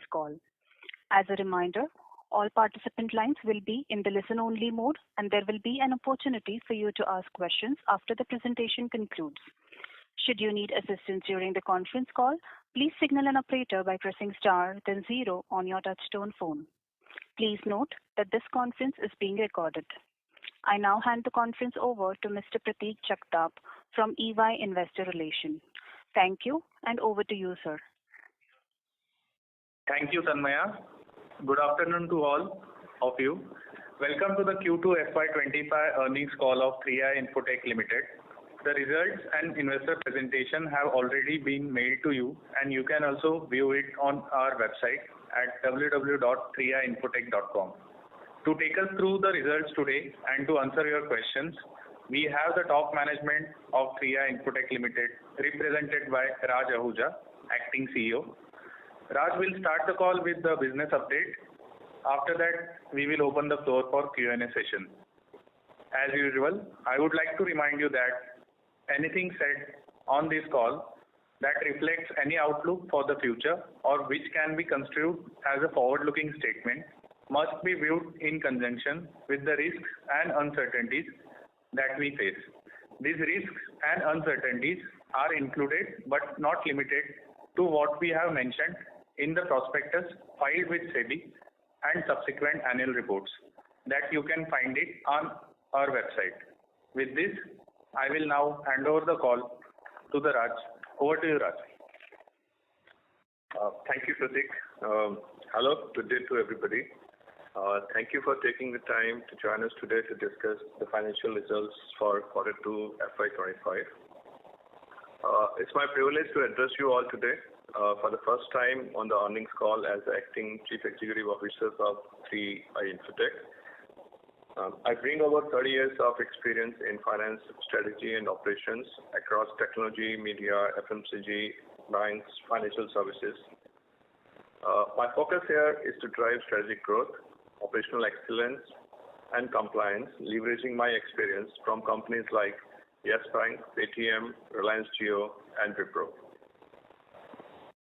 conference call. As a reminder, all participant lines will be in the listen-only mode, and there will be an opportunity for you to ask questions after the presentation concludes. Should you need assistance during the conference call, please signal an operator by pressing star then 0 on your touchtone phone. Please note that this conference is being recorded. I now hand the conference over to Mr. Prateek Jagtap from EY Investor Relations. Thank you, and over to you, sir. Thank you, Tanmaya. Good afternoon to all of you. Welcome to the Q2 FY25 earnings call of 3i Infotech Limited. The results and investor presentation have already been mailed to you, and you can also view it on our website at www.3iinfotech.com. To take us through the results today and to answer your questions, we have the top management of 3i Infotech Limited, represented by Raj Ahuja, Acting CEO. Raj will start the call with the business update. After that, we will open the floor for Q&A session. As usual, I would like to remind you that anything said on this call that reflects any outlook for the future or which can be construed as a forward-looking statement must be viewed in conjunction with the risks and uncertainties that we face. These risks and uncertainties are included but not limited to what we have mentioned in the prospectus filed with SEBI and subsequent annual reports that you can find it on our website. With this, I will now hand over the call to the Raj. Over to you, Raj. Thank you, Prateek. Hello, good day to everybody. Thank you for taking the time to join us today to discuss the financial results for Q2 FY25. It's my privilege to address you all today for the first time on the earnings call as the Acting Chief Executive Officer of 3i Infotech. I bring over 30 years of experience in finance, strategy and operations across technology, media, FMCG, banks, financial services. My focus here is to drive strategic growth, operational excellence and compliance, leveraging my experience from companies like Yes Bank, Paytm, Reliance Jio and Wipro.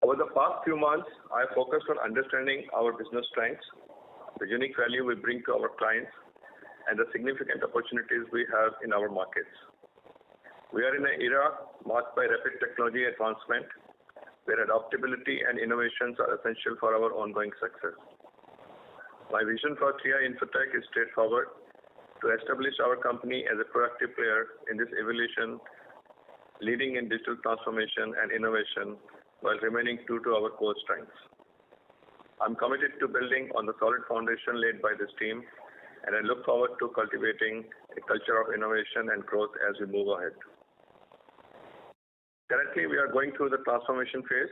Over the past few months, I focused on understanding our business strengths, the unique value we bring to our clients, and the significant opportunities we have in our markets. We are in an era marked by rapid technology advancement, where adaptability and innovations are essential for our ongoing success. My vision for 3i Infotech is straightforward: to establish our company as a proactive player in this evolution, leading in digital transformation and innovation while remaining true to our core strengths. I'm committed to building on the solid foundation laid by this team, and I look forward to cultivating a culture of innovation and growth as we move ahead. Currently, we are going through the transformation phase,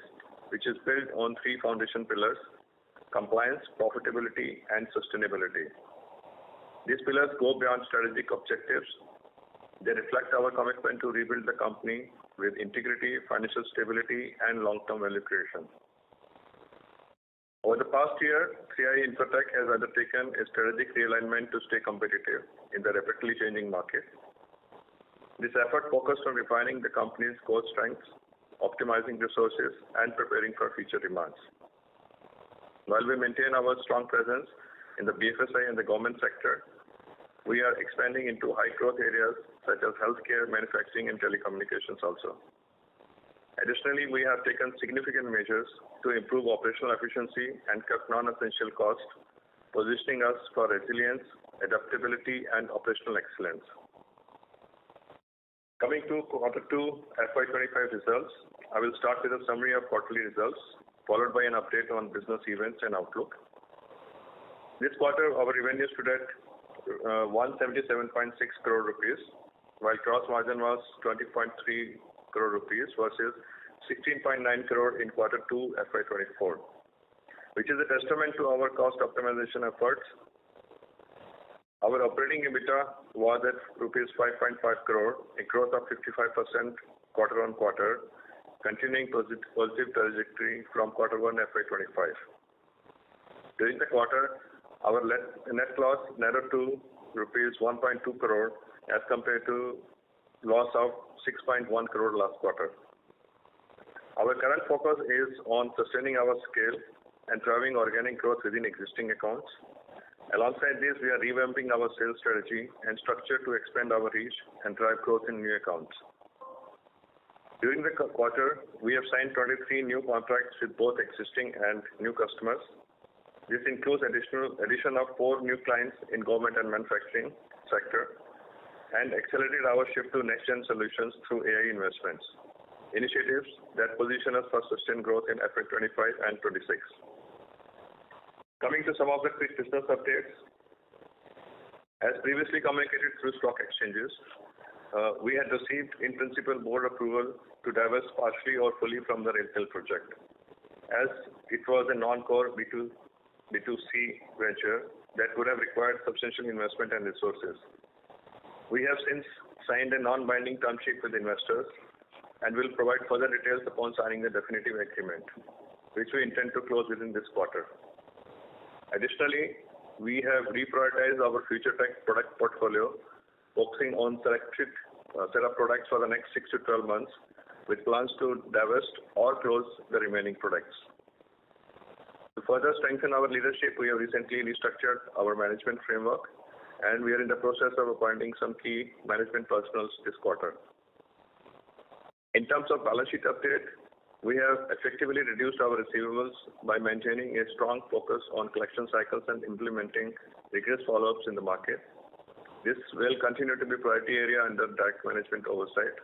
which is built on 3 foundation pillars: compliance, profitability, and sustainability. These pillars go beyond strategic objectives. They reflect our commitment to rebuild the company with integrity, financial stability, and long-term value creation. Over the past year, 3i Infotech has undertaken a strategic realignment to stay competitive in the rapidly changing market. This effort focused on refining the company's core strengths, optimizing resources, and preparing for future demands. While we maintain our strong presence in the BFSI and the government sector, we are expanding into high-growth areas such as healthcare, manufacturing, and telecommunications also. Additionally, we have taken significant measures to improve operational efficiency and cut non-essential costs, positioning us for resilience, adaptability, and operational excellence. Coming to Q2 FY25 results, I will start with a summary of quarterly results, followed by an update on business events and outlook. This quarter, our revenue stood at 177.6 crore rupees, while gross margin was 20.3 crore rupees versus 16.9 crore in Q2 FY24, which is a testament to our cost optimization efforts. Our operating EBITDA was at rupees 5.5 crore, a growth of 55% quarter on quarter, continuing positive trajectory from Q1 FY25. During the quarter, our net loss narrowed to rupees 1.2 crore as compared to loss of 6.1 crore last quarter. Our current focus is on sustaining our scale, and driving organic growth within existing accounts. Alongside this, we are revamping our sales strategy and structure to expand our reach and drive growth in new accounts. During the quarter, we have signed 23 new contracts with both existing and new customers. This includes addition of 4 new clients in government and manufacturing sector and accelerated our shift to next-gen solutions through AI investments, initiatives that position us for sustained growth in FY25 and 26. Coming to some of the quick business updates, as previously communicated through stock exchanges, we had received in principle board approval to divest partially or fully from the Railtel project, as it was a non-core B2C venture that would have required substantial investment and resources. We have since signed a non-binding term sheet with investors and will provide further details upon signing the definitive agreement, which we intend to close within this quarter. Additionally, we have reprioritized our future tech product portfolio, focusing on selected set of products for the next 6 to 12 months, with plans to divest or close the remaining products. To further strengthen our leadership, we have recently restructured our management framework, and we are in the process of appointing some key management personnel this quarter. In terms of balance sheet update, we have effectively reduced our receivables by maintaining a strong focus on collection cycles and implementing rigorous follow-ups in the market. This will continue to be a priority area under direct management oversight.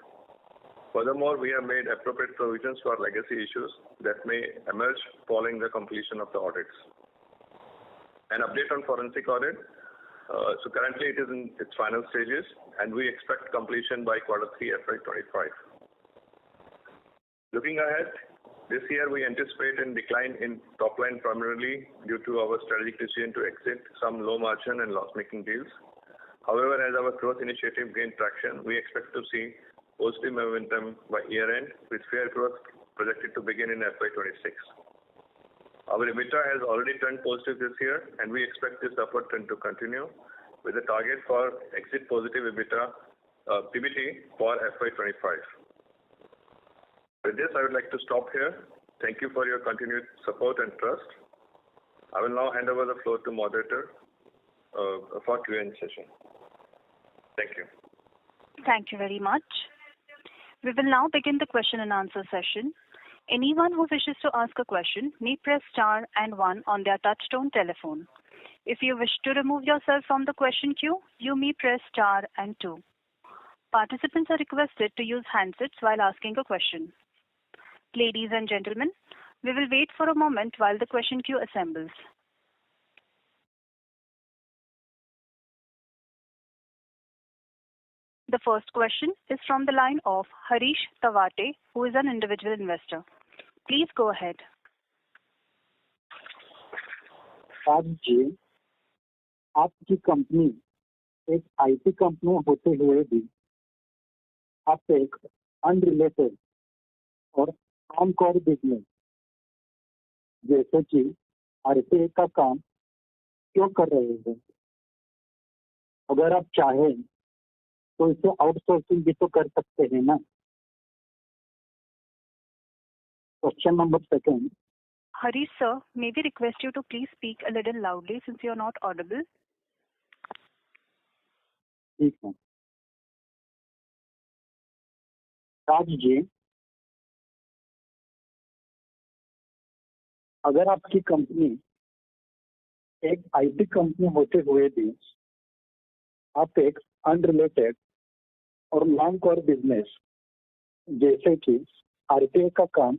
Furthermore, we have made appropriate provisions for legacy issues that may emerge following the completion of the audits. An update on forensic audit. So currently it is in its final stages, and we expect completion by Q3 FY25. Looking ahead, this year we anticipate a decline in top line primarily due to our strategic decision to exit some low margin and loss-making deals. However, as our growth initiative gain traction, we expect to see positive momentum by year-end, with fair growth projected to begin in FY26. Our EBITDA has already turned positive this year, and we expect this upward trend to continue, with a target for exit positive PBT for FY25. With this, I would like to stop here. Thank you for your continued support and trust. I will now hand over the floor to moderator for Q&A session. Thank you. Thank you very much. We will now begin the question and answer session. Anyone who wishes to ask a question may press star and 1 on their touchtone telephone. If you wish to remove yourself from the question queue, you may press star and 2. Participants are requested to use handsets while asking a question. Ladies and gentlemen, we will wait for a moment while the question queue assembles. The first question is from the line of Harish Tawate, who is an individual investor. Please go ahead. आज जी आपकी company एक IT company होते हुए भी आप एक unrelated और non core business जैसे कि आरटीए का काम क्यों कर रहे हैं? अगर आप चाहें तो इसे आउटसोर्सिंग भी तो कर सकते हैं ना. Question number 2. Harish sir, may we request you to please speak a little loudly since you are not audible. ठीक है. राज जी, अगर आपकी कंपनी एक आईटी कंपनी होते हुए भी आप एक अनरिलेटेड और नॉन कोर बिजनेस जैसे कि आरटीए का काम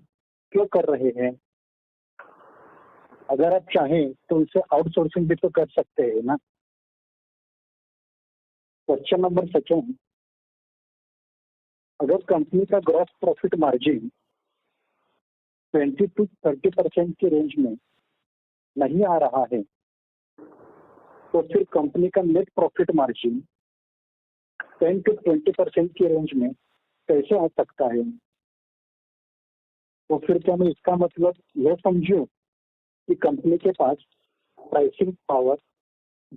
क्यों कर रहे हैं? अगर आप चाहें तो इसे आउटसोर्सिंग भी तो कर सकते हैं ना. Question number 2. अगर कंपनी का ग्रॉस प्रॉफिट मार्जिन 20 to 30% की रेंज में नहीं आ रहा है, तो फिर कंपनी का नेट प्रॉफिट मार्जिन 10 to 20% की रेंज में कैसे आ सकता है? तो फिर क्या मैं इसका मतलब यह समझूं कि कंपनी के पास प्राइसिंग पावर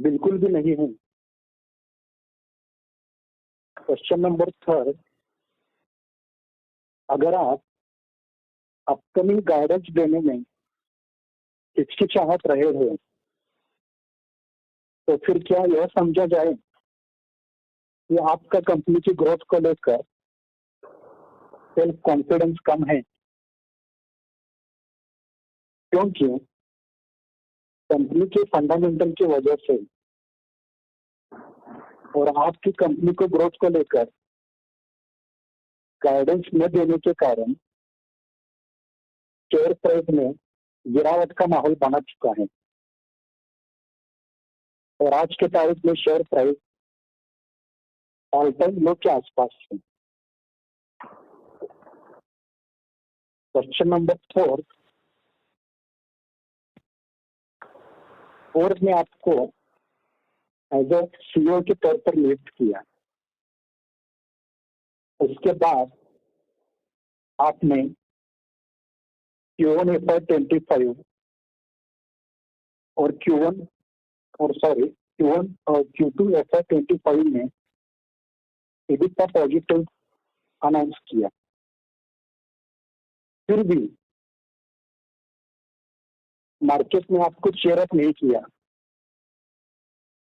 बिल्कुल भी नहीं है? Question number 3. अगर आप अपकमिंग गाइडेंस देने में इसकी चाहत रहे हो, तो फिर क्या यह समझा जाए कि आपका कंपनी की ग्रोथ को लेकर सेल्फ कॉन्फिडेंस कम है? क्योंकि कंपनी के फंडामेंटल की वजह से और आपकी कंपनी को ग्रोथ को लेकर गाइडेंस न देने के कारण शेयर प्राइस में गिरावट का माहौल बना चुका है और आज के तारीख में शेयर प्राइस ऑल टाइम लो के आसपास है। क्वेश्चन नंबर 4 ने आपको एज ए सीईओ के तौर पर नियुक्त किया। उसके बाद आपने Q1 FY25 और Q2 FY25 में EBITDA पॉजिटिव अनाउंस किया। फिर भी मार्केट में आपको चेयर अप नहीं किया,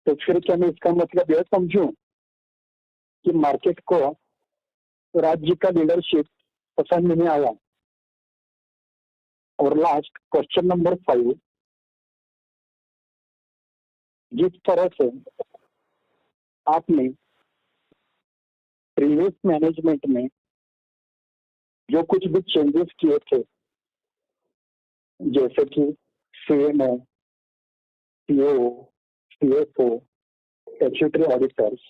तो फिर क्या मैं इसका मतलब यह समझूं कि मार्केट को राज्य का लीडरशिप पसंद नहीं आया? और लास्ट क्वेश्चन नंबर 5, जिस तरह से आपने प्रीवियस मैनेजमेंट में जो कुछ भी चेंजेस किए थे, जैसे कि CMO, COO, CFO, statutory auditors,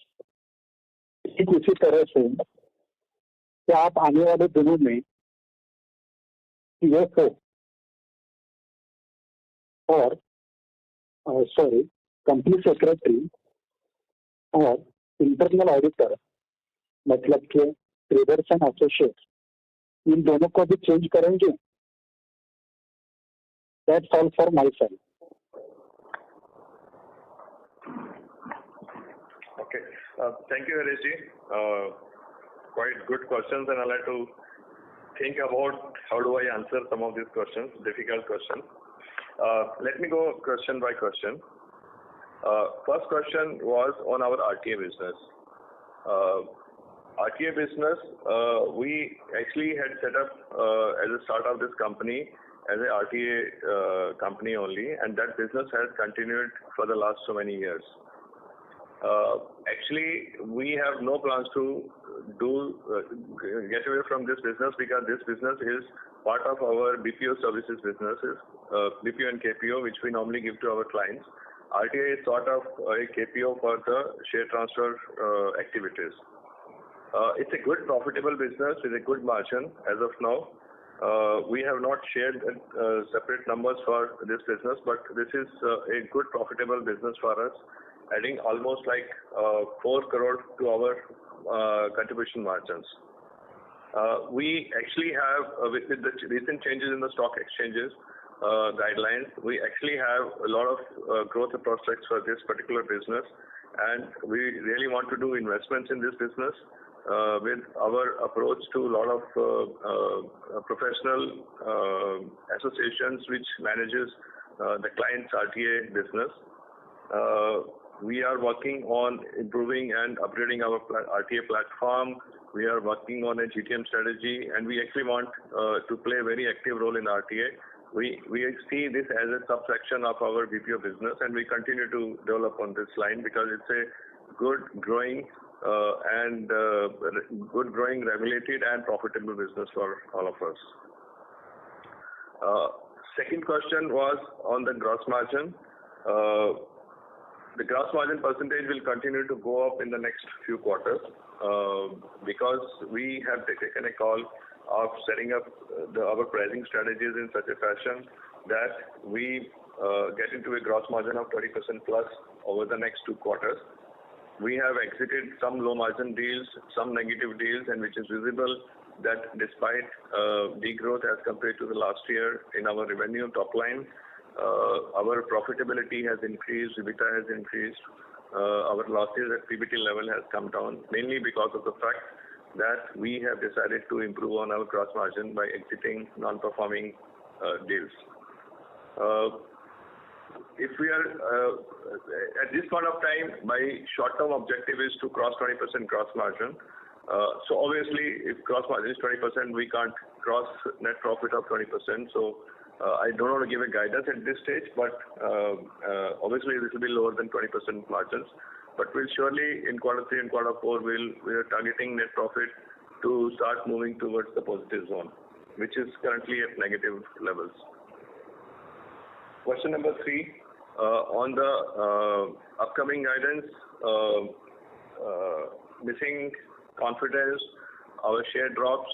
ठीक उसी तरह से क्या आप आने वाले दिनों में CFO और कंपनी सेक्रेटरी और इंटरनल ऑडिटर, मतलब के ट्रेडर्स एंड एसोसिएट, इन दोनों को भी चेंज करेंगे? That's all for my side. Okay. Thank you, Harish ji. Quite good questions, and I'll have to think about how do I answer some of these questions, difficult questions. Let me go question by question. First question was on our RTA business. RTA business, we actually had set up as a start of this company as a RTA company only, and that business has continued for the last so many years. Actually, we have no plans to get away from this business, because this business is part of our BPO services businesses, BPO and KPO, which we normally give to our clients. RTA is sort of a KPO for the share transfer activities. It's a good profitable business with a good margin as of now. We have not shared separate numbers for this business, but this is a good profitable business for us, adding almost like 4 crore to our contribution margins. We actually have, with the recent changes in the stock exchanges guidelines, we actually have a lot of growth prospects for this particular business, and we really want to do investments in this business with our approach to a lot of professional associations which manages the client's RTA business. We are working on improving and upgrading our RTA platform. We are working on a GTM strategy, and we actually want to play a very active role in RTA. We see this as a subsection of our BPO business, and we continue to develop on this line because it's a good growing regulated and profitable business for all of us. Second question was on the gross margin. The gross margin percentage will continue to go up in the next few quarters because we have taken a call of setting up our pricing strategies in such a fashion that we get into a gross margin of 20% plus over the next 2 quarters. We have exited some low margin deals, some negative deals, and which is visible that despite degrowth as compared to the last year in our revenue top line, our profitability has increased, EBITDA has increased, our losses at PBT level has come down, mainly because of the fact that we have decided to improve on our gross margin by exiting non-performing deals. if we are at this point of time, my short-term objective is to cross 20% gross margin. So obviously, if gross margin is 20%, we can't cross net profit of 20%. So I don't want to give a guidance at this stage, but obviously this will be lower than 20% margins. But we'll surely in quarter 3 and quarter 4 we are targeting net profit to start moving towards the positive zone, which is currently at negative levels. Question number 3 on the upcoming guidance, missing confidence, our share drops.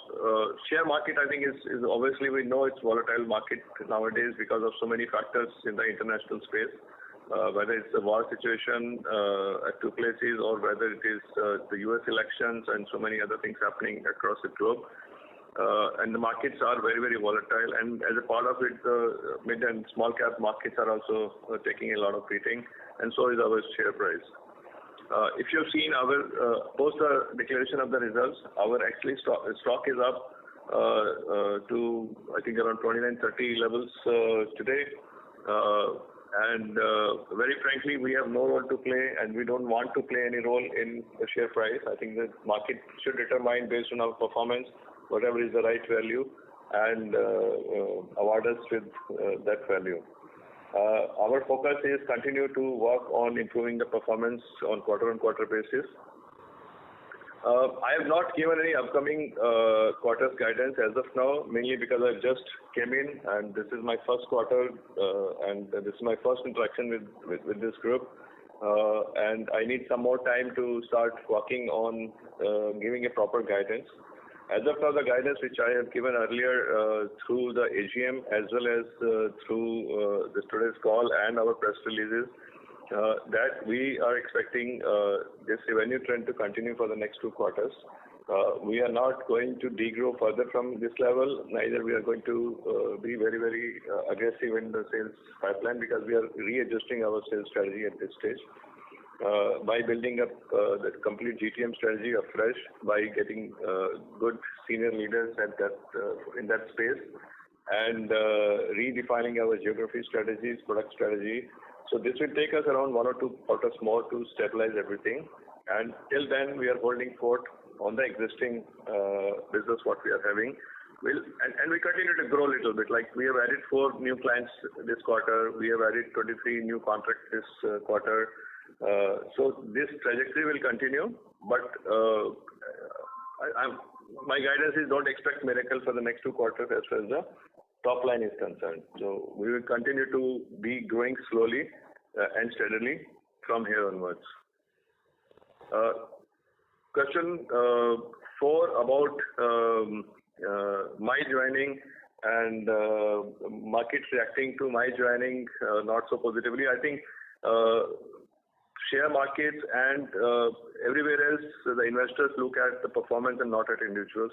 Share market, I think, is obviously we know it's volatile market nowadays because of so many factors in the international space, whether it's the war situation at two places or whether it is the US elections and so many other things happening across the globe. And the markets are very, very volatile, and as a part of it, the mid and small cap markets are also taking a lot of beating, and so is our share price. If you've seen our post the declaration of the results, our actually stock is up to I think around 29-30 levels today, and very frankly, we have no role to play, and we don't want to play any role in the share price. I think the market should determine based on our performance whatever is the right value and award us with that value. Our focus is continue to work on improving the performance on quarter-on-quarter basis. I have not given any upcoming quarters guidance as of now, mainly because I just came in and this is my first quarter and this is my first interaction with this group. And I need some more time to start working on giving a proper guidance. As of now, the guidance which I have given earlier through the AGM as well as through this today's call and our press releases, that we are expecting this revenue trend to continue for the next 2 quarters. We are not going to degrow further from this level, neither we are going to be very, very aggressive in the sales pipeline because we are readjusting our sales strategy at this stage. By building up the complete GTM strategy afresh, by getting good senior leaders at that in that space, and redefining our geography strategies, product strategy. So this will take us around 1 or 2 quarters more to stabilize everything. And till then, we are holding fort on the existing business what we are having. And we continue to grow a little bit. Like we have added 4 new clients this quarter. We have added 23 new contracts this quarter. So this trajectory will continue, but my guidance is don't expect miracle for the next 2 quarters as far as the top line is concerned. So we will continue to be growing slowly and steadily from here onwards. Question 4 about my joining and market reacting to my joining not so positively. I think share markets and everywhere else, the investors look at the performance and not at individuals.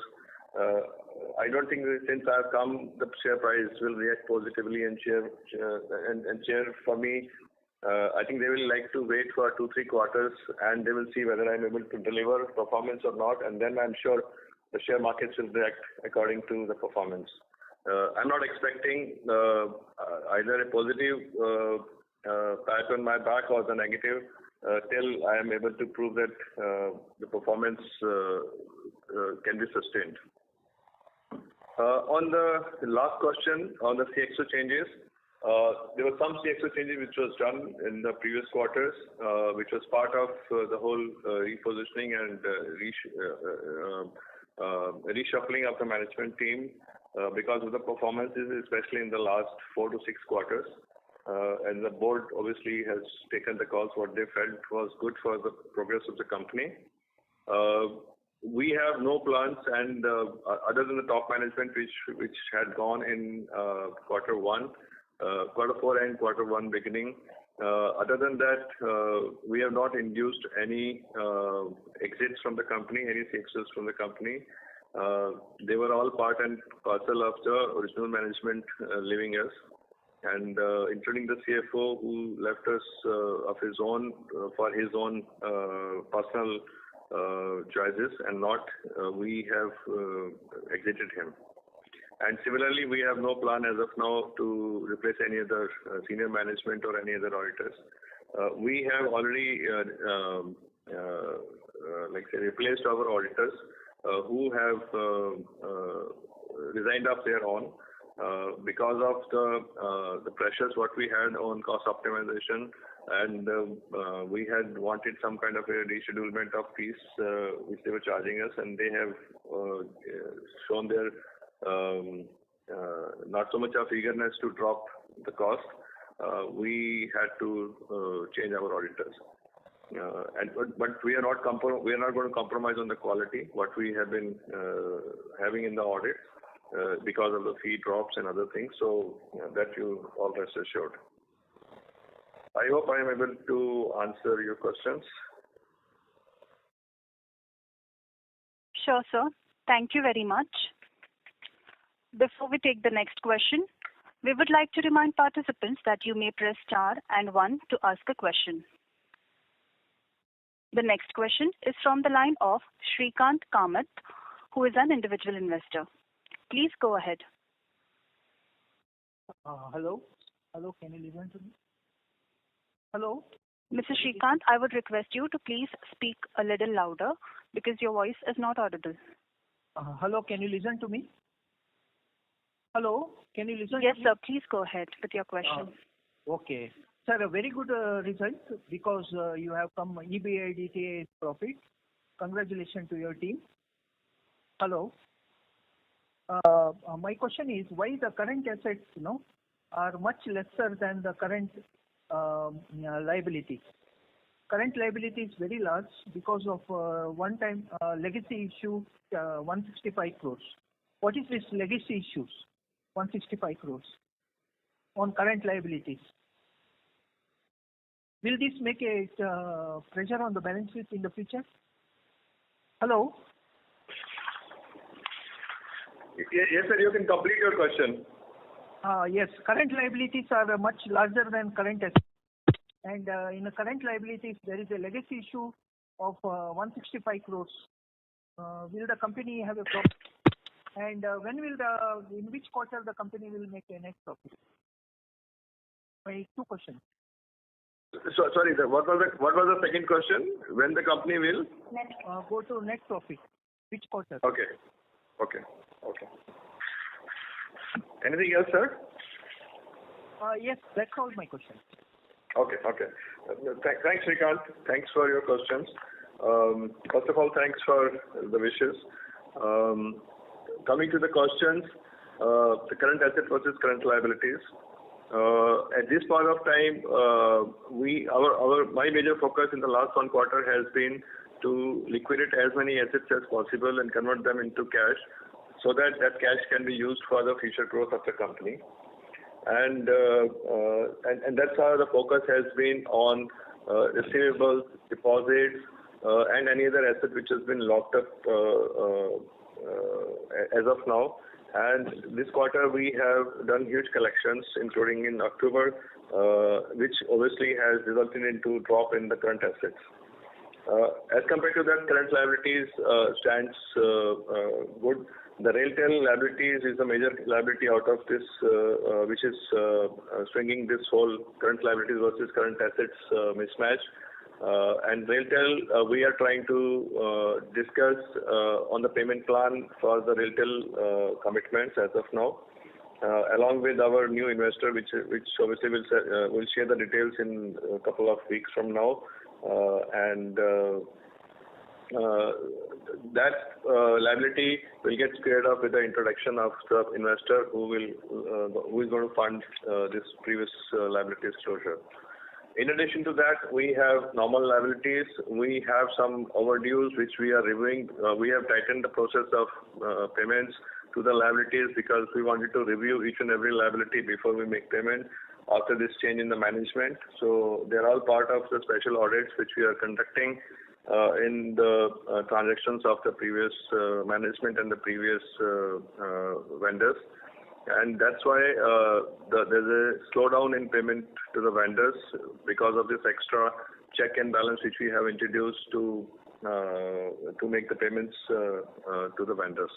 I don't think that since I've come, the share price will react positively and share for me. I think they will like to wait for 2-3 quarters and they will see whether I'm able to deliver performance or not, and then I'm sure the share markets will react according to the performance. I'm not expecting either a positive pat on my back or the negative till I am able to prove that the performance can be sustained. On the last question on the CXO changes, there were some CXO changes which was done in the previous quarters, which was part of the whole repositioning and reshuffling of the management team because of the performances, especially in the last 4 to 6 quarters. And the board obviously has taken the calls what they felt was good for the progress of the company. We have no plans, and other than the top management which had gone in quarter 4 and quarter 1 beginning. Other than that, we have not induced any exits from the company, any CXOs from the company. They were all part and parcel of the original management leaving us, and including the CFO who left us of his own for his own personal choices, and not we have exited him. And similarly, we have no plan as of now to replace any other senior management or any other auditors. We have already, replaced our auditors who have resigned of their own because of the pressures what we had on cost optimization, and we had wanted some kind of a reschedulement of fees which they were charging us, and they have shown their not so much of eagerness to drop the cost. We had to change our auditors. But we are not going to compromise on the quality what we have been having in the audit because of the fee drops and other things. So that you all rest assured. I hope I am able to answer your questions. Sure, sir. Thank you very much. Before we take the next question, we would like to remind participants that you may press star and 1 to ask a question. The next question is from the line of Shrikant Kamath, who is an individual investor. Please go ahead. Hello? Hello, can you listen to me? Hello? Mr. Shrikant, I would request you to please speak a little louder because your voice is not audible. Hello, can you listen to me? Hello, can you listen Yes, to me? sir, please go ahead with your question. Okay. Sir, a very good result because you have come EBITDA profit. Congratulations to your team. Hello. My question is why the current assets, are much lesser than the current liabilities. Current liability is very large because of one-time legacy issue, 165 crores. What is this legacy issues, 165 crores on current liabilities? Will this make a pressure on the balance sheet in the future? Hello? Yes, sir, you can complete your question. Yes, current liabilities are much larger than current assets. And in the current liabilities, there is a legacy issue of 165 crores. Will the company have a profit? And in which quarter the company will make a net profit? My 2 questions. So, sorry, sir, what was the second question? When the company will? Go to net profit. Which quarter? Okay. Anything else, sir? Yes, that's all my questions. Okay. Thanks, Shrikant. Thanks for your questions. First of all, thanks for the wishes. Coming to the questions, the current asset versus current liabilities. At this point of time, my major focus in the last 1 quarter has been to liquidate as many assets as possible and convert them into cash, so that cash can be used for the future growth of the company. And that's how the focus has been on receivables, deposits, and any other asset which has been locked up as of now. And this quarter we have done huge collections, including in October, which obviously has resulted into drop in the current assets. As compared to that, current liabilities stands good. The RailTel liabilities is a major liability out of this, which is swinging this whole current liabilities versus current assets mismatch. And RailTel, we are trying to discuss on the payment plan for the RailTel commitments as of now, along with our new investor, which obviously will share the details in a couple of weeks from now, and that liability will get squared up with the introduction of the investor who is going to fund this previous liability exposure. In addition to that, we have normal liabilities. We have some overdues which we are reviewing. We have tightened the process of payments to the liabilities because we wanted to review each and every liability before we make payment after this change in the management. So they're all part of the special audits which we are conducting in the transactions of the previous management and the previous vendors. And that's why there's a slowdown in payment to the vendors because of this extra check and balance which we have introduced to make the payments to the vendors.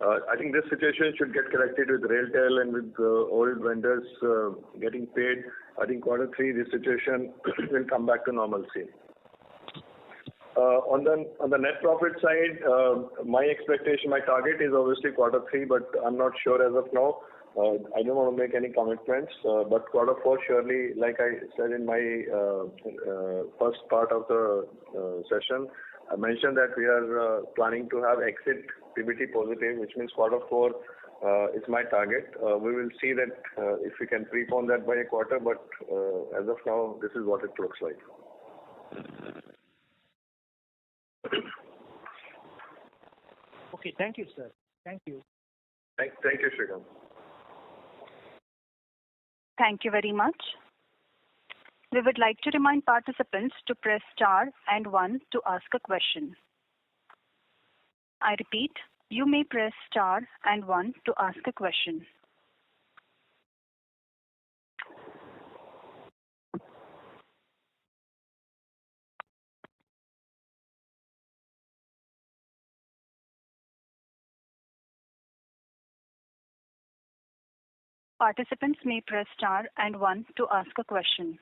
I think this situation should get corrected with RailTel and with old vendors getting paid. I think quarter 3, this situation will come back to normalcy. On the net profit side, my expectation, my target is obviously quarter 3, but I'm not sure as of now. I don't want to make any commitments, but quarter 4 surely, like I said in my first part of the session, I mentioned that we are planning to have exit PBT positive, which means quarter 4 is my target. We will see that if we can prepone that by a quarter, but as of now, this is what it looks like. Okay, thank you, sir. Thank you. Thank you, Srikanth. Thank you very much. We would like to remind participants to press star and 1 to ask a question. I repeat, you may press star and 1 to ask a question. Participants may press star and 1 to ask a question.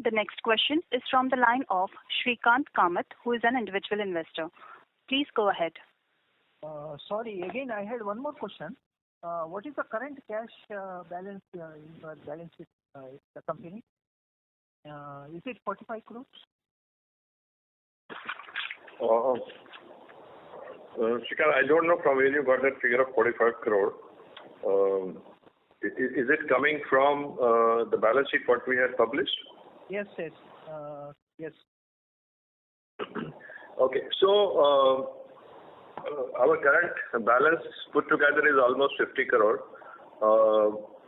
The next question is from the line of Shrikant Kamath, who is an individual investor. Please go ahead. Sorry, again, I had one more question. What is the current cash balance in your balance sheet, the company? Is it 45 crores? Shrikant, I don't know from where you got that figure of 45 crore. Is it coming from the balance sheet what we had published? Yes. Yes. Okay, so our current balance put together is almost 50 crore.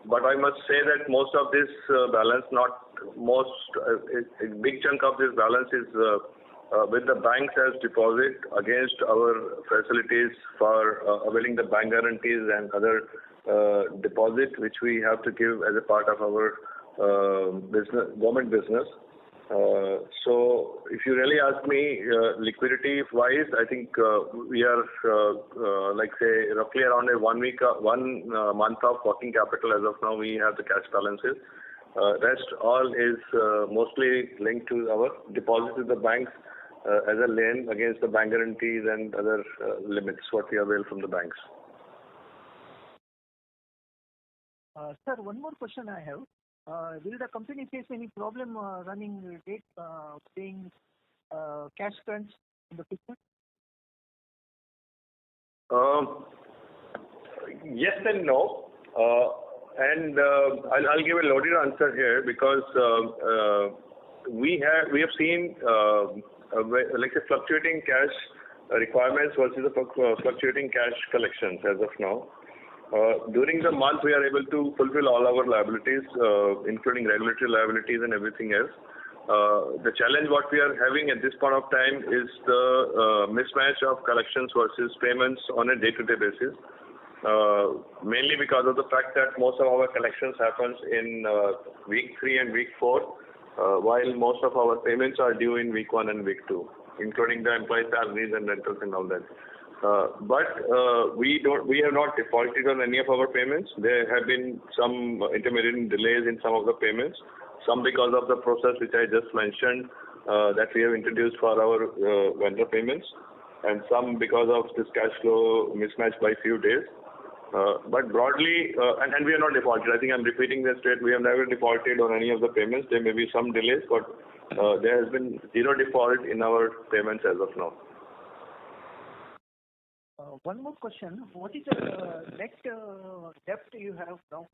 But I must say that most of this balance, a big chunk of this balance is with the banks as deposit against our facilities for availing the bank guarantees and other deposit which we have to give as a part of our government business. So if you really ask me, liquidity wise, I think we are like say roughly around a 1 month of working capital as of now. We have the cash balances. Rest all is mostly linked to our deposits with the banks as a lien against the bank guarantees and other limits what we avail from the banks. Sir, one more question I have. Will the company face any problem running late, paying cash crunch in the future? Yes and no. And I'll give a loaded answer here because we have seen like a fluctuating cash requirements versus the fluctuating cash collections as of now. During the month, we are able to fulfill all our liabilities, including regulatory liabilities and everything else. The challenge what we are having at this point of time is the mismatch of collections versus payments on a day-to-day basis. Mainly because of the fact that most of our collections happens in week 3 and week 4, while most of our payments are due in week 1 and week 2, including the employee salaries and rentals and all that. But we have not defaulted on any of our payments. There have been some intermittent delays in some of the payments, some because of the process which I just mentioned that we have introduced for our vendor payments, and some because of this cash flow mismatch by few days. But broadly, and we are not defaulted. I think I'm repeating this straight. We have never defaulted on any of the payments. There may be some delays, but there has been zero default in our payments as of now. One more question. What is the net debt you have now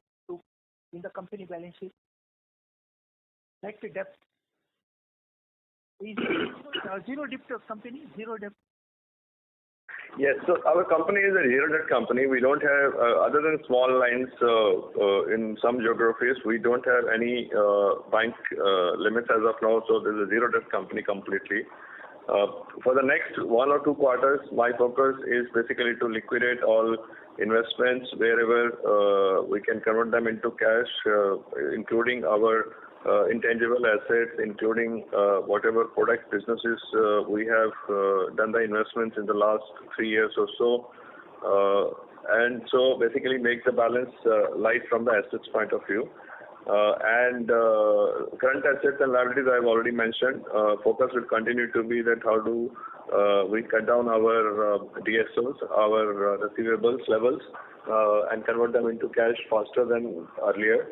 in the company balance sheet? Net debt. Is zero debt of company? Zero debt? Yes. So our company is a zero debt company. We don't have, other than small lines in some geographies, we don't have any bank limits as of now. So there's a zero debt company completely. For the next 1 or 2 quarters, my focus is basically to liquidate all investments wherever we can convert them into cash, including our intangible assets, including whatever product businesses we have done the investments in the last 3 years or so. And so basically make the balance light from the assets point of view. Current assets and liabilities I have already mentioned. Focus will continue to be that how do we cut down our DSOs, our receivables levels, and convert them into cash faster than earlier,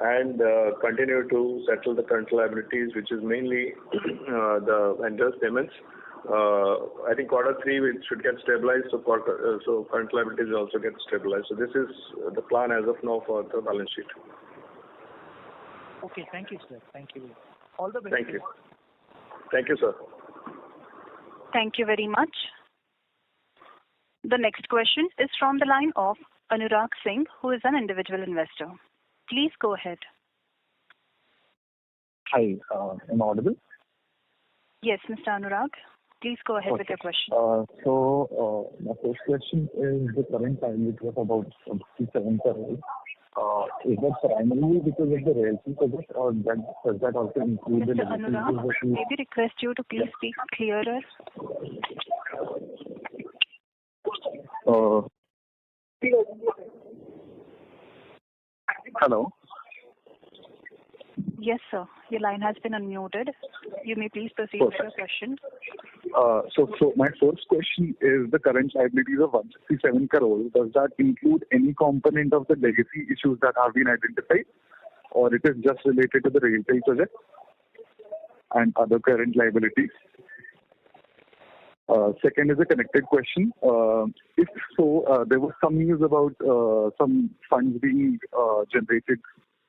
and continue to settle the current liabilities, which is mainly the vendors' payments. I think quarter 3 we should get stabilized, so current liabilities will also get stabilized. So this is the plan as of now for the balance sheet. Okay, thank you, sir. Thank you. All the best. Thank you. Thank you, sir. Thank you very much. The next question is from the line of Anurag Singh, who is an individual investor. Please go ahead. Hi, am I audible? Yes, Mr. Anurag. Please go ahead with your question. My first question is the current liability of about 57 crores. Is that primarily because of the royalty project, or does that also include the Mr. Anurag, may we request you to please speak clearer? Hello? Yes, sir. Your line has been unmuted. You may please proceed with your question. So my first question is the current liabilities of 167 crores. Does that include any component of the legacy issues that have been identified, or it is just related to the railway project and other current liabilities? Second is a connected question. If so, there was some news about some funds being generated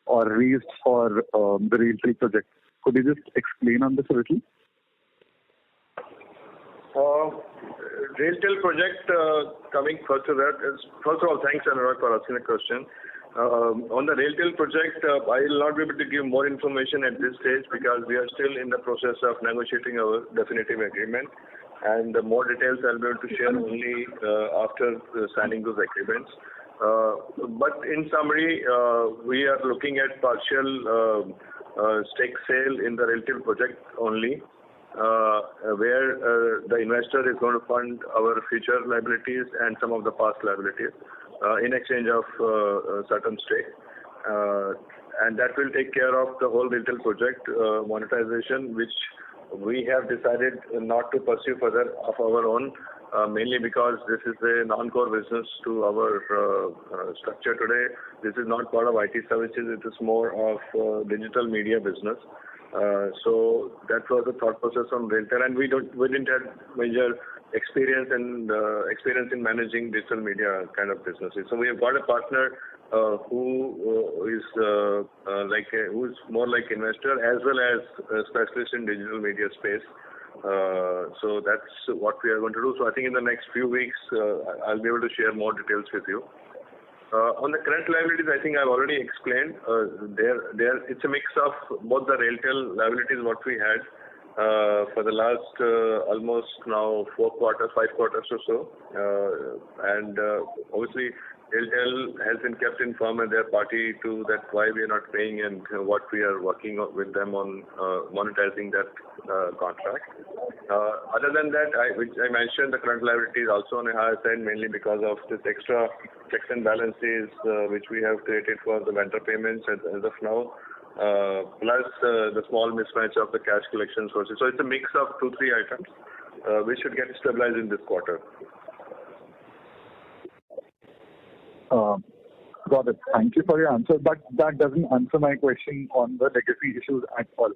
or raised for the railway project. Could you just explain on this a little? Railtel project, coming first to that is, first of all, thanks Anurag for asking the question. On the Railtel project, I will not be able to give more information at this stage because we are still in the process of negotiating our definitive agreement, and more details I'll be able to share only after signing those agreements. But in summary, we are looking at partial stake sale in the Railtel project only, where the investor is going to fund our future liabilities and some of the past liabilities in exchange of certain stake. And that will take care of the whole Railtel project monetization, which we have decided not to pursue further of our own, mainly because this is a non-core business to our structure today. This is not part of IT services. It is more of digital media business. So that was the thought process on Railtel, and we didn't have major experience in managing digital media kind of businesses. So we have got a partner who is more like investor as well as a specialist in digital media space. So that's what we are going to do. So I think in the next few weeks I'll be able to share more details with you. On the current liabilities, I think I've already explained. It's a mix of both the Railtel liabilities what we had for the last almost now 5 quarters or so, and obviously Railtel has been kept informed and they're party to that why we are not paying and what we are working with them on monetizing that contract. Other than that, which I mentioned, the current liability is also on a higher side, mainly because of this extra checks and balances which we have created for the vendor payments as of now, plus the small mismatch of the cash collection sources. So it's a mix of 2-3 items which should get stabilized in this quarter. Got it. Thank you for your answer. But that doesn't answer my question on the legacy issues at all.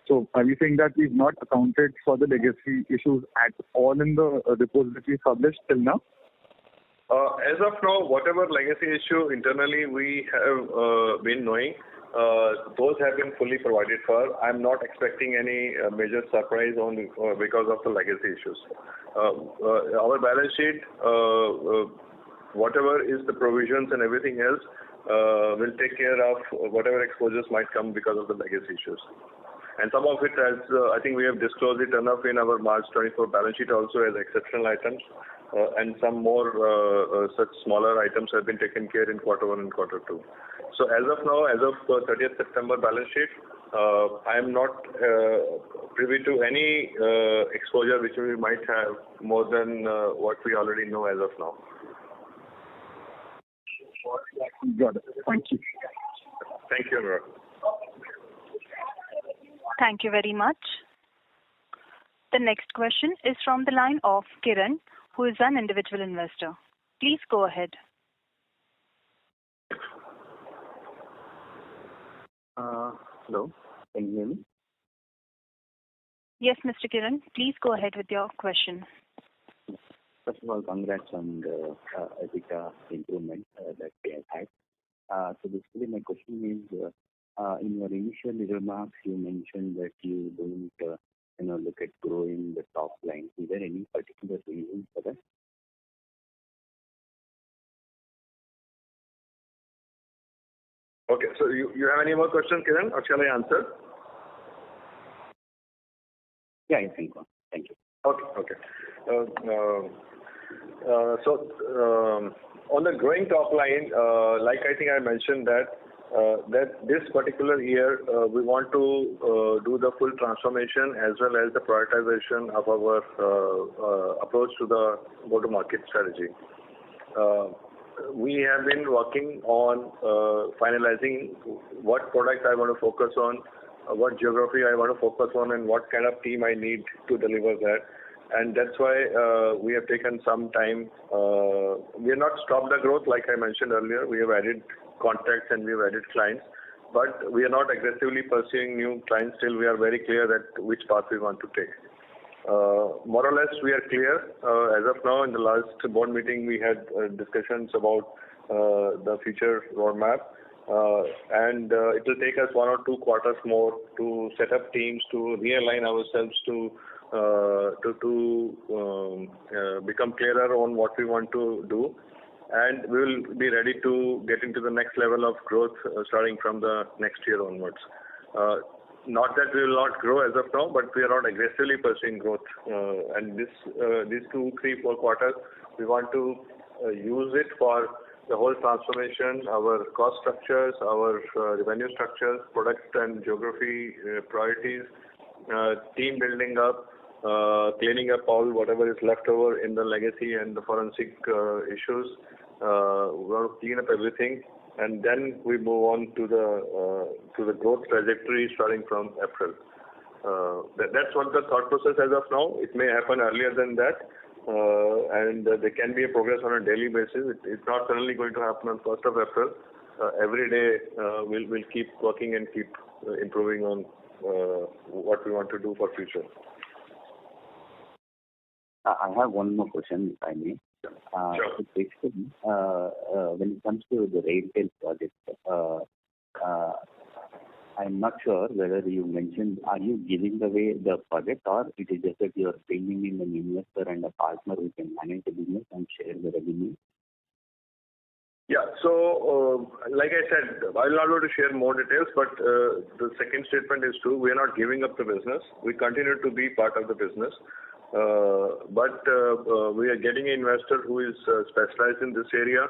So are you saying that we've not accounted for the legacy issues at all in the reports that we published till now? As of now, whatever legacy issue internally we have been knowing, those have been fully provided for. I'm not expecting any major surprise because of the legacy issues. Our balance sheet, whatever is the provisions and everything else, will take care of whatever exposures might come because of the legacy issues. And some of it, as I think we have disclosed it enough in our March 24 balance sheet also as exceptional items. and some more such smaller items have been taken care in quarter 1 and quarter 2. So as of now, as of 30th September balance sheet, I am not privy to any exposure which we might have more than what we already know as of now. Got it. Thank you. Thank you, Anurag. Thank you very much. The next question is from the line of Kiran, who is an individual investor. Please go ahead. Hello, can you hear me? Yes, Mr. Kiran, please go ahead with your question. First of all, congrats on the EBITDA improvement that we have had. So basically, my question is, in your initial remarks, you mentioned that you don't, look at growing the top line. Is there any particular reason for that? Okay, so you have any more questions, Kiran, or shall I answer? Yeah, I think so. Thank you. Okay. On the growing top line, like I think I mentioned that this particular year we want to do the full transformation as well as the prioritization of our approach to the go-to-market strategy. We have been working on finalizing what product I want to focus on, what geography I want to focus on, and what kind of team I need to deliver that. And that's why we have taken some time. We have not stopped the growth, like I mentioned earlier. We have added contacts and we have added clients, but we are not aggressively pursuing new clients till we are very clear that which path we want to take. More or less, we are clear. As of now, in the last board meeting, we had discussions about the future roadmap. And it will take us 1 or 2 quarters more to set up teams, to realign ourselves, to become clearer on what we want to do. And we will be ready to get into the next level of growth starting from the next year onwards. Not that we will not grow as of now, but we are not aggressively pursuing growth. And these 2, 3, 4 quarters, we want to use it for the whole transformation, our cost structures, our revenue structures, product and geography priorities, team building up, cleaning up all whatever is left over in the legacy and the forensic issues. We want to clean up everything, and then we move on to the growth trajectory starting from April. That's what the thought process as of now. It may happen earlier than that, and there can be a progress on a daily basis. It's not suddenly going to happen on 1st of April. Every day we'll keep working and keep improving on what we want to do for future. I have one more question, if I may. Sure. So basically, when it comes to the retail project, I'm not sure whether you mentioned, are you giving away the project, or it is just that you are bringing in an investor and a partner who can manage the business and share the revenue? Yeah. So, like I said, I will not be able to share more details, but the second statement is true. We are not giving up the business. We continue to be part of the business. But we are getting an investor who is specialized in this area,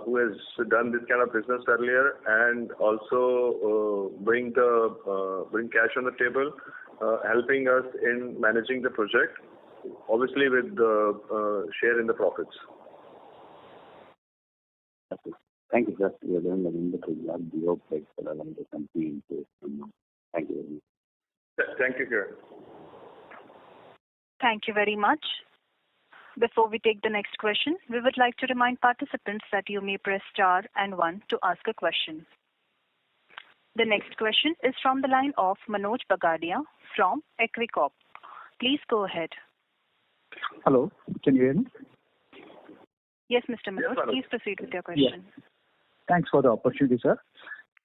who has done this kind of business earlier, and also bring cash on the table, helping us in managing the project, obviously with the share in the profits. Okay. Thank you, sir. You are doing a wonderful job. We hope that the company is. Thank you very much. Thank you, Kiran. Thank you very much. Before we take the next question, we would like to remind participants that you may press star and 1 to ask a question. The next question is from the line of Manoj Bagadia from Equicorp. Please go ahead. Hello, can you hear me? Yes, Mr. Manoj, Yes, please proceed with your question. Yeah. Thanks for the opportunity, sir.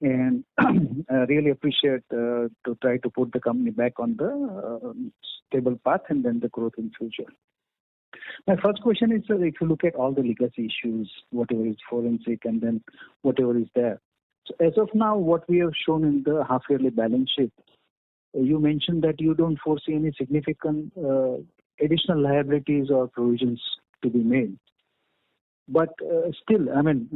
And I really appreciate to try to put the company back on the stable path and then the growth in future. My first question is, if you look at all the legacy issues, whatever is forensic and then whatever is there. So as of now, what we have shown in the half-yearly balance sheet, you mentioned that you don't foresee any significant additional liabilities or provisions to be made. But still, I mean,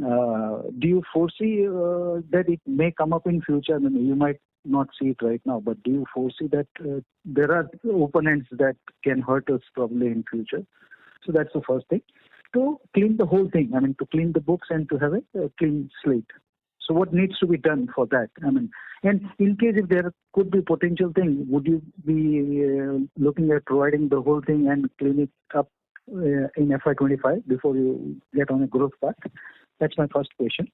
do you foresee that it may come up in future? I mean, you might not see it right now, but do you foresee that there are opponents that can hurt us probably in future? So that's the first thing. To clean the whole thing, I mean, to clean the books and to have a clean slate. So what needs to be done for that? I mean, and in case if there could be potential thing, would you be looking at providing the whole thing and clean it up in FY25 before you get on a growth path? That's my first question.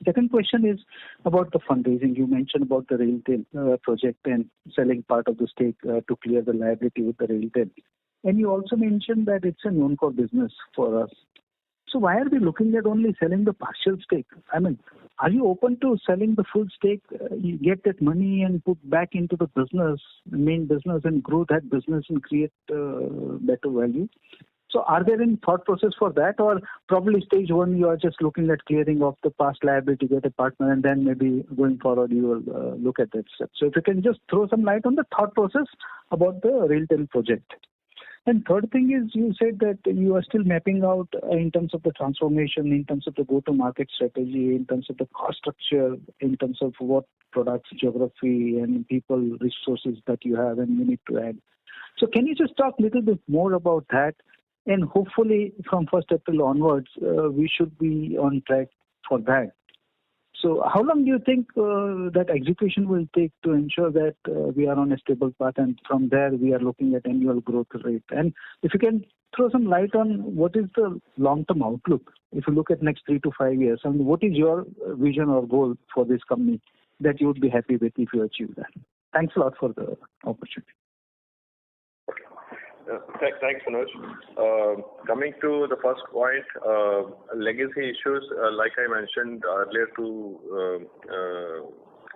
Second question is about the fundraising. You mentioned about the RailTel project and selling part of the stake to clear the liability with the RailTel. And you also mentioned that it's a non-core business for us. So why are we looking at only selling the partial stake? I mean, are you open to selling the full stake, you get that money and put back into the business, main business, and grow that business and create better value? So are there any thought process for that, or probably stage one you are just looking at clearing off the past liability, get a partner, and then maybe going forward you will look at that step. So if you can just throw some light on the thought process about the RailTel project. And third thing is, you said that you are still mapping out in terms of the transformation, in terms of the go-to-market strategy, in terms of the cost structure, in terms of what products, geography, and people, resources that you have and you need to add. So can you just talk a little bit more about that? And hopefully from 1st April onwards, we should be on track for that. So how long do you think that execution will take to ensure that we are on a stable path, and from there we are looking at annual growth rate? And if you can throw some light on what is the long-term outlook, if you look at next 3 to 5 years, and what is your vision or goal for this company that you would be happy with if you achieve that? Thanks a lot for the opportunity. Thanks, Manoj. Coming to the first point, legacy issues, like I mentioned earlier to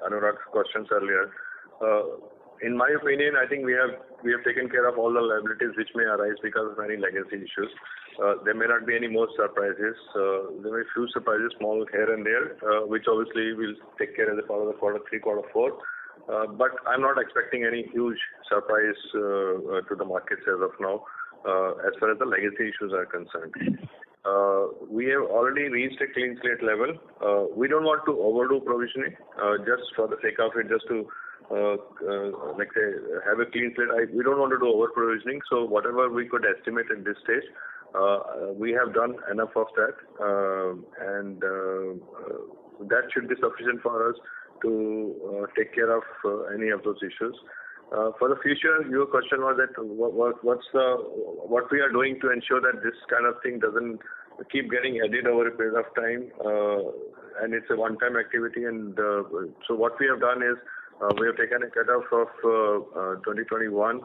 Anurag's questions earlier. In my opinion, I think we have taken care of all the liabilities which may arise because of any legacy issues. There may not be any more surprises. There may be few surprises, small here and there, which obviously we'll take care as a part of the quarter 3, quarter 4. But I'm not expecting any huge surprise to the markets as of now, as far as the legacy issues are concerned. We have already reached a clean slate level. We don't want to overdo provisioning, just for the sake of it, just to like say have a clean slate. We don't want to do over provisioning. So whatever we could estimate at this stage, we have done enough of that, and that should be sufficient for us to take care of any of those issues. For the future, your question was that what we are doing to ensure that this kind of thing doesn't keep getting added over a period of time, and it's a one-time activity. And so what we have done is we have taken a cutoff of 2021,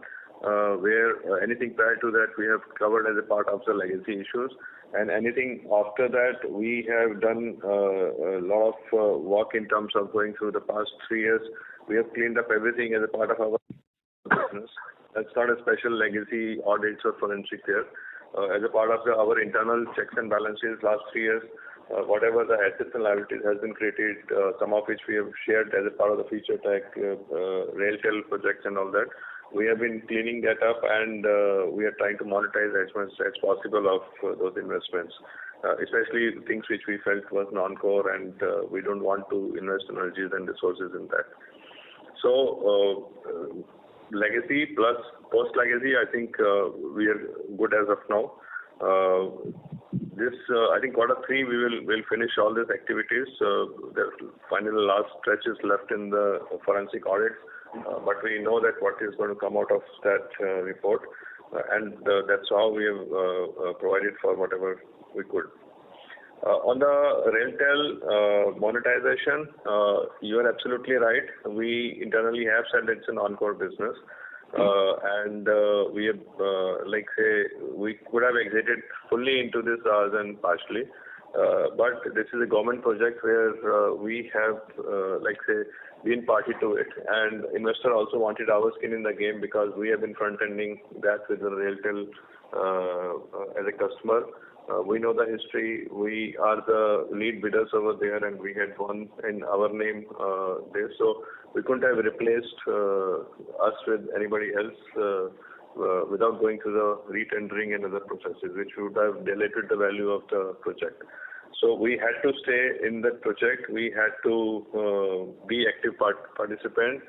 where anything prior to that we have covered as a part of the legacy issues. And anything after that, we have done a lot of work in terms of going through the past 3 years. We have cleaned up everything as a part of our business. That's not a special legacy audits or forensic there. As a part of our internal checks and balances last 3 years, whatever the assets and liabilities has been created, some of which we have shared as a part of the Future Tech, RailTel projects and all that. We have been cleaning that up, and we are trying to monetize as much as possible of those investments, especially things which we felt was non-core, and we don't want to invest energies and resources in that. So legacy plus post-legacy, I think we are good as of now. I think quarter 3 we'll finish all these activities. The final last stretch is left in the forensic audit. But we know that what is going to come out of that report, and that's how we have provided for whatever we could. On the RailTel monetization, you are absolutely right. We internally have said it's an non-core business, and we have, like say, we could have exited fully into this rather than partially. But this is a government project where we have, like say, been party to it, and investor also wanted our skin in the game because we have been front-ending that with the RailTel as a customer. We know the history. We are the lead bidders over there, and we had won in our name there. So we couldn't have replaced us with anybody else without going through the retendering and other processes, which would have dilated the value of the project. So we had to stay in that project. We had to be active participant,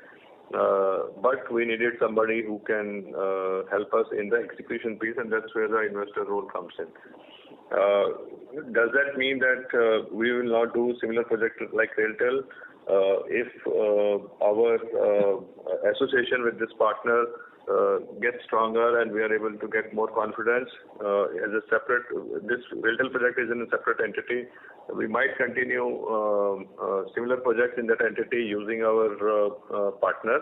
but we needed somebody who can help us in the execution piece, and that's where the investor role comes in. Does that mean that we will not do similar projects like RailTel? If our association with this partner gets stronger and we are able to get more confidence as a separate, this RailTel project is in a separate entity, we might continue similar projects in that entity using our partner.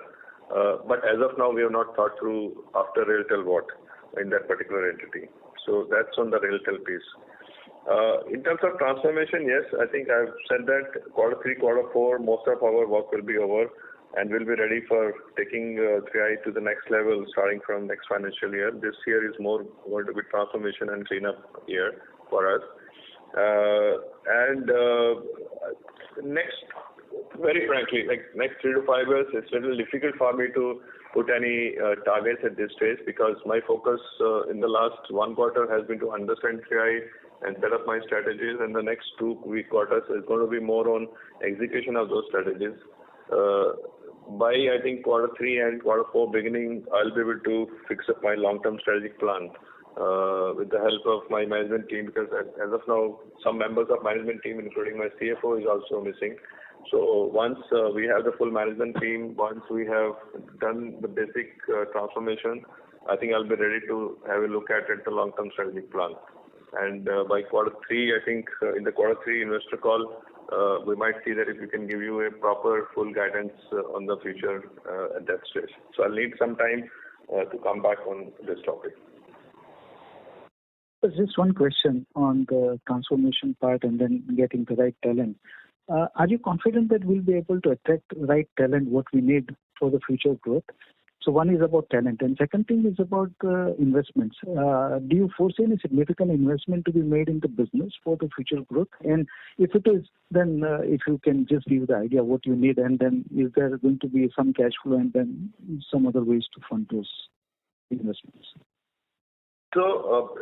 But as of now, we have not thought through after RailTel what in that particular entity. So that's on the RailTel piece. In terms of transformation, yes, I think I've said that quarter 3, quarter 4, most of our work will be over and we'll be ready for taking 3i to the next level starting from next financial year. This year is more going to be transformation and cleanup year for us. Next, very frankly, like next 3 to 5 years, it's a little difficult for me to put any targets at this stage because my focus in the last 1 quarter has been to understand 3i and set up my strategies, and the next 2 quarters is going to be more on execution of those strategies. By I think quarter 3 and quarter 4 beginning, I'll be able to fix up my long-term strategic plan with the help of my management team, because as of now, some members of management team, including my CFO, is also missing. So once we have the full management team, once we have done the basic transformation, I think I'll be ready to have a look at the long-term strategic plan. And by quarter 3, I think in the quarter 3 investor call, we might see that if we can give you a proper full guidance on the future at that stage. So I'll need some time to come back on this topic. Just one question on the transformation part and then getting the right talent. Are you confident that we'll be able to attract the right talent, what we need for the future growth? So one is about talent, and second thing is about investments. Do you foresee any significant investment to be made in the business for the future growth? And if it is, then if you can just give the idea what you need, and then is there going to be some cash flow and then some other ways to fund those investments? So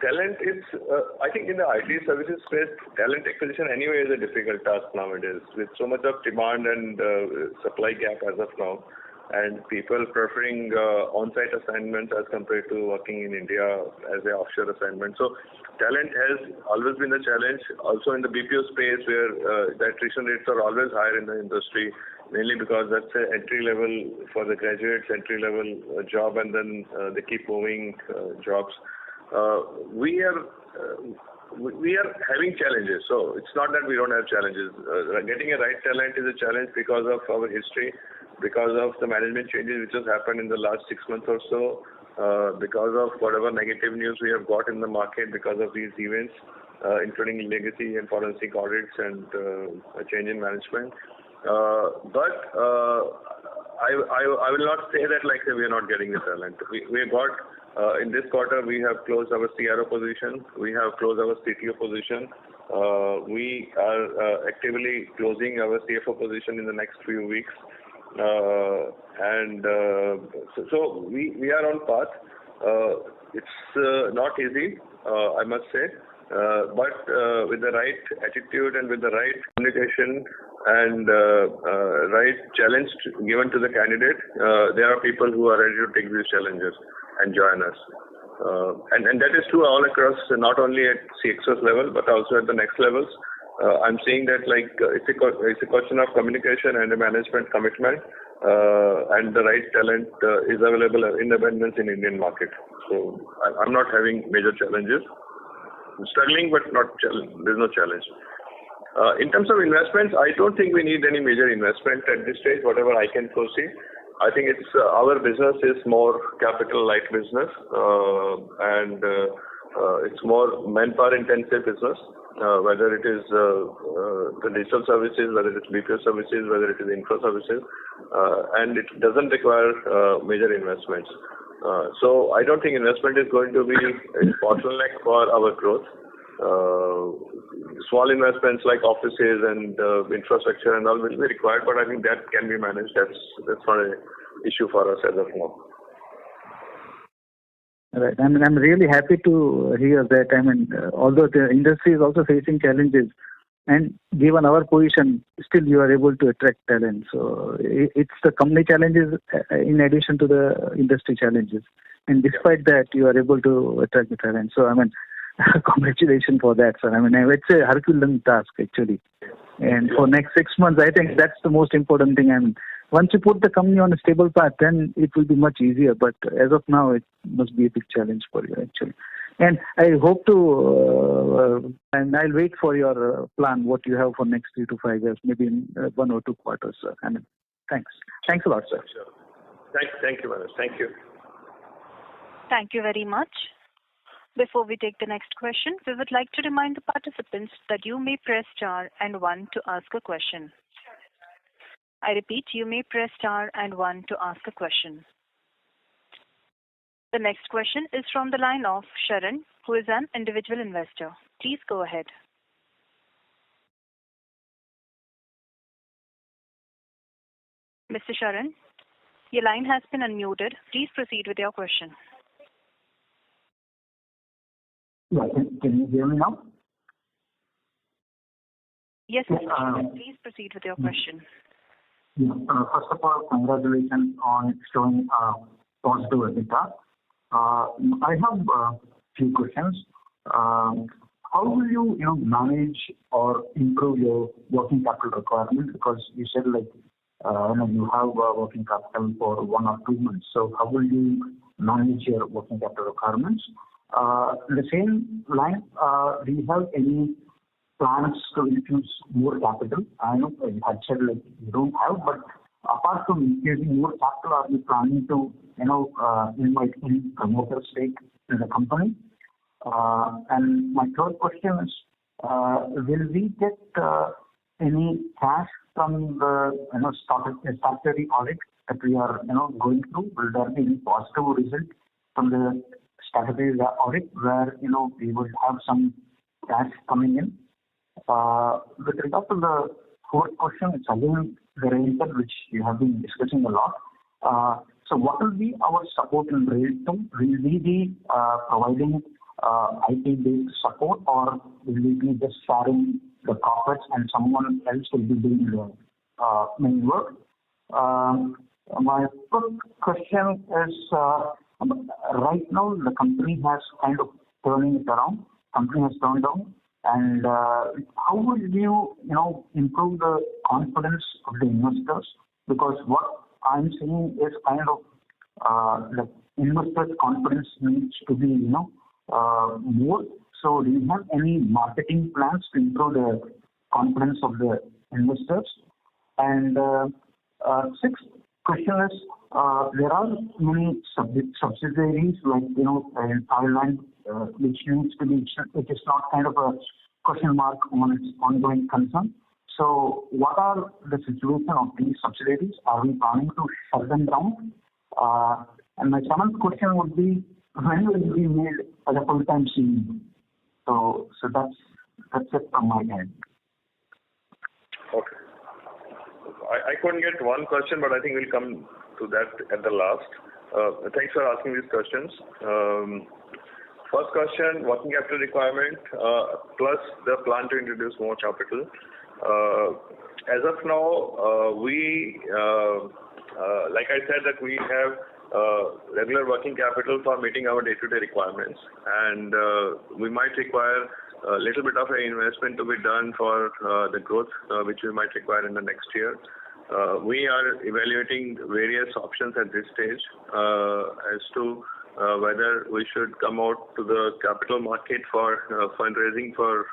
talent is, I think in the IT services space, talent acquisition anyway is a difficult task nowadays with so much of demand and supply gap as of now, and people preferring on-site assignments as compared to working in India as an offshore assignment. So talent has always been a challenge. Also in the BPO space where the attrition rates are always higher in the industry, mainly because that's an entry level for the graduates, entry level job, and then they keep moving jobs. We are having challenges, so it's not that we don't have challenges. Getting a right talent is a challenge because of our history, because of the management changes which has happened in the last 6 months or so, because of whatever negative news we have got in the market because of these events, including legacy and forensic audits and a change in management. But I will not say that like we are not getting the talent. We have got in this quarter we have closed our CRO position, we have closed our CTO position. We are actively closing our CFO position in the next few weeks. So we are on path. It's not easy, I must say, but with the right attitude and with the right communication and right challenge given to the candidate, there are people who are ready to take these challenges and join us. And that is true all across, not only at CXO's level, but also at the next levels. I'm saying that like it's a question of communication and a management commitment, and the right talent is available in abundance in Indian market. So I'm not having major challenges. I'm struggling, but there's no challenge. In terms of investments, I don't think we need any major investment at this stage, whatever I can foresee. I think it's our business is more capital light business, and it's more manpower intensive business. Whether it is the digital services, whether it is BPO services, whether it is infra services, and it doesn't require major investments. So I don't think investment is going to be a bottleneck for our growth. Small investments like offices and infrastructure and all will be required, but I think that can be managed. That's not an issue for us as of now. Right. I mean, I'm really happy to hear that. I mean, although the industry is also facing challenges, and given our position, still you are able to attract talent. So it's the company challenges in addition to the industry challenges. And despite that, you are able to attract the talent. So, I mean, congratulations for that, sir. I mean, it's a Herculean task, actually. And for next 6 months, I think that's the most important thing. I mean, once you put the company on a stable path, then it will be much easier. But as of now, it must be a big challenge for you, actually. And I hope to, and I'll wait for your plan, what you have for next 3 to 5 years, maybe in 1 or 2 quarters, sir. I mean, thanks. Thanks a lot, sir. Sure. Thank you, Manoj. Thank you. Thank you very much. Before we take the next question, we would like to remind the participants that you may press star and 1 to ask a question. I repeat, you may press star and 1 to ask a question. The next question is from the line of Sharan, who is an individual investor. Please go ahead. Mr. Sharan, your line has been unmuted. Please proceed with your question. Yeah, can you hear me now? Yes, Mr. Sharan, please proceed with your question. Yeah. First of all, congratulations on showing positive EBITDA. I have a few questions. How will you manage or improve your working capital requirement? Because you said you have working capital for 1 or 2 months. So how will you manage your working capital requirements? In the same line, do you have any plans to infuse more capital? I know you had said you don't have, but apart from infusing more capital, are you planning to invite any promoter stake in the company? And my third question is, will we get any cash from the statutory audit that we are going through? Will there be any positive result from the statutory audit where we will have some cash coming in? With regard to the fourth question, it's again the railtel, which you have been discussing a lot. So what will be our support in railtel? Will we be providing IT-based support, or will we be just sharing the profits and someone else will be doing the main work? My first question is, right now the company has kind of turning it around. Company has turned down. And how will you, improve the confidence of the investors? Because what I'm seeing is kind of the investors' confidence needs to be, more. So do you have any marketing plans to improve the confidence of the investors? And sixth question is, there are many subsidiaries in Thailand which is not kind of a question mark on its ongoing concern. So what are the situation of these subsidiaries? Are we planning to shut them down? And my seventh question would be, when will you be made as a full-time CEO? So that's it from my end. Okay. I couldn't get one question, but I think we'll come to that at the last. Thanks for asking these questions. First question, working capital requirement plus the plan to introduce more capital. As of now, we, like I said, that we have regular working capital for meeting our day-to-day requirements, and we might require a little bit of an investment to be done for the growth which we might require in the next year. We are evaluating various options at this stage as to whether we should come out to the capital market for fundraising for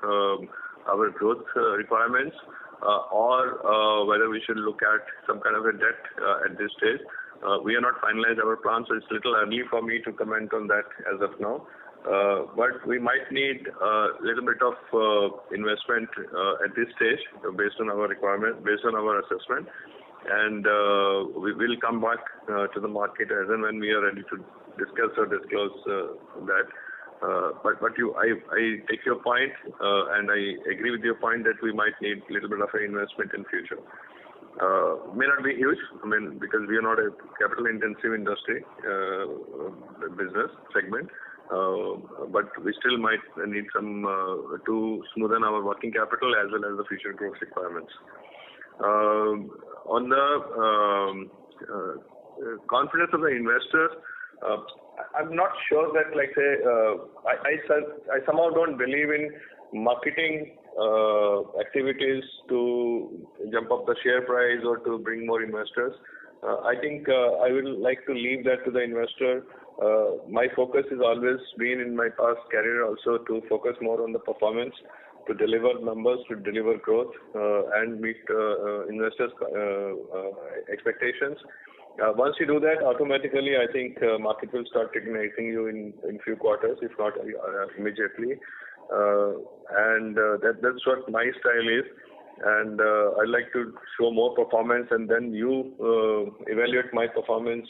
our growth requirements, or whether we should look at some kind of a debt at this stage. We are not finalized our plans, so it's a little early for me to comment on that as of now. But we might need a little bit of investment at this stage based on our requirement, based on our assessment, and we will come back to the market as and when we are ready to discuss or disclose that. But I take your point, and I agree with your point that we might need a little bit of an investment in future. May not be huge, because we are not a capital-intensive industry business segment, but we still might need some to smoothen our working capital as well as the future growth requirements. On the confidence of the investors, I'm not sure that, like say, I somehow don't believe in marketing activities to jump up the share price or to bring more investors. I think I will like to leave that to the investor. My focus has always been in my past career also to focus more on the performance, to deliver numbers, to deliver growth, and meet investors' expectations. Once you do that, automatically, I think market will start recognizing you in few quarters, if not immediately. And that's what my style is. And I like to show more performance, and then you evaluate my performance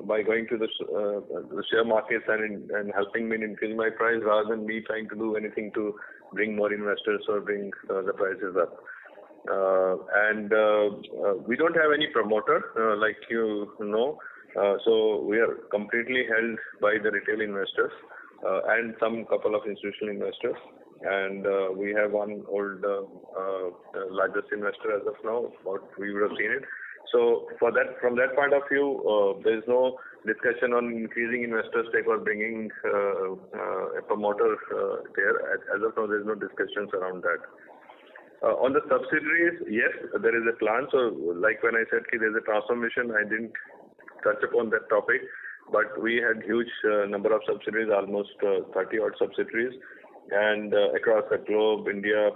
by going to the share markets and helping me increase my price, rather than me trying to do anything to bring more investors or bring the prices up. We don't have any promoter, like you know, so we are completely held by the retail investors and some couple of institutional investors. And we have one old largest investor as of now, what we would have seen it. So from that point of view, there is no discussion on increasing investor stake or bringing a promoter there. As of now, there is no discussions around that. On the subsidiaries, yes, there is a plan. So like when I said there is a transformation, I didn't touch upon that topic, but we had huge number of subsidiaries, almost 30 odd subsidiaries, and across the globe, India,